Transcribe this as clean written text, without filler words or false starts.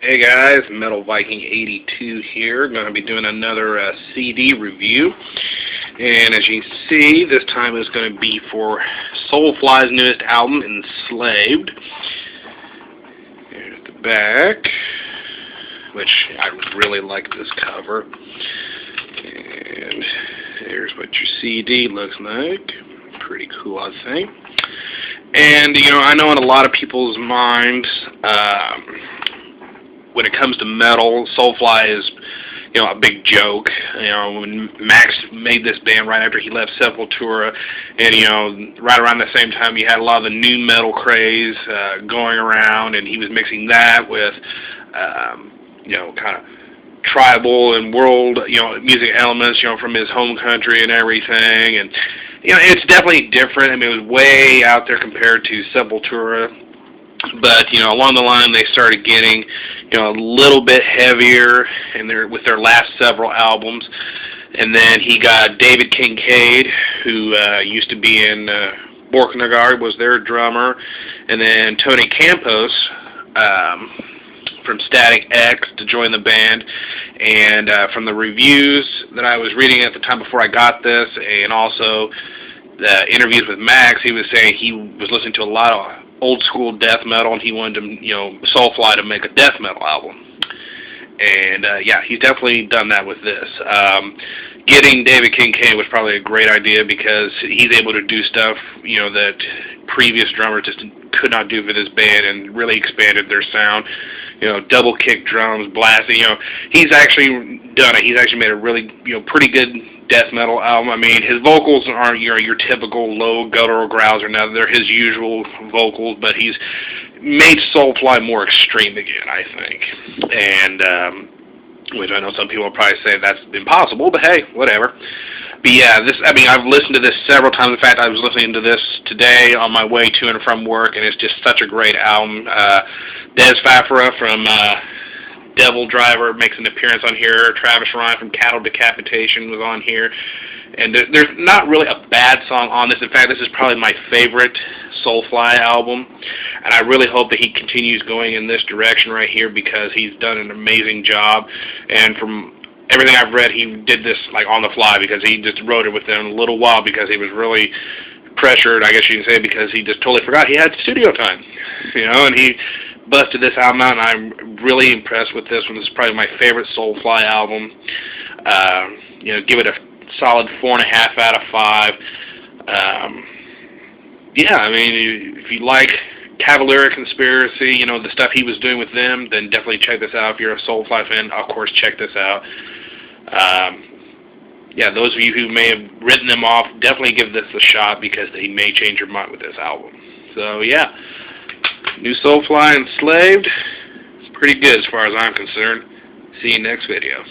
Hey guys, Metal Viking 82 here. Going to be doing another CD review, and as you can see, this time is going to be for Soulfly's newest album, Enslaved. Here's the back, which I really like this cover, and here's what your CD looks like. Pretty cool, I think. And I know in a lot of people's minds, when it comes to metal, Soulfly is, a big joke. When Max made this band right after he left Sepultura, and right around the same time, you had a lot of the new metal craze going around, and he was mixing that with, kind of tribal and world, music elements, from his home country and everything, and it's definitely different. I mean, it was way out there compared to Sepultura. But along the line, they started getting a little bit heavier with their last several albums. And then he got David Kincaid, who used to be in Borknagar, was their drummer, and then Tony Campos from Static X to join the band. And from the reviews that I was reading at the time before I got this, and also the interviews with Max, he was saying he was listening to a lot of old school death metal, and he wanted to, Soulfly to make a death metal album. And yeah, he's definitely done that with this. Getting David Kincaid was probably a great idea because he's able to do stuff, that previous drummers just could not do for this band, and really expanded their sound. Double kick drums, blasting. He's actually done it. He's actually made a really, pretty good death metal album. I mean, his vocals aren't your typical low guttural growls or nothing. They're his usual vocals, but he's made Soulfly more extreme again, I think. And which I know some people will probably say that's impossible, but hey, whatever. But yeah, I've listened to this several times. In fact, I was listening to this today on my way to and from work, and it's just such a great album. Des Fafara from Devil Driver makes an appearance on here. Travis Ryan from Cattle Decapitation was on here. And there's not really a bad song on this. In fact, this is probably my favorite Soulfly album. And I really hope that he continues going in this direction right here, because he's done an amazing job. And from everything I've read, he did this like on the fly, because he just wrote it within a little while, because he was really pressured, I guess you can say, because he just totally forgot he had studio time. And he busted this album out, and I'm really impressed with this one. This is probably my favorite Soulfly album. Give it a solid 4.5 out of 5. Yeah, I mean, if you like Cavalera Conspiracy, the stuff he was doing with them, then definitely check this out. If you're a Soulfly fan, of course, check this out. Yeah, those of you who may have written them off, definitely give this a shot, because he may change your mind with this album. So, yeah, new Soulfly Enslaved. It's pretty good as far as I'm concerned. See you next video.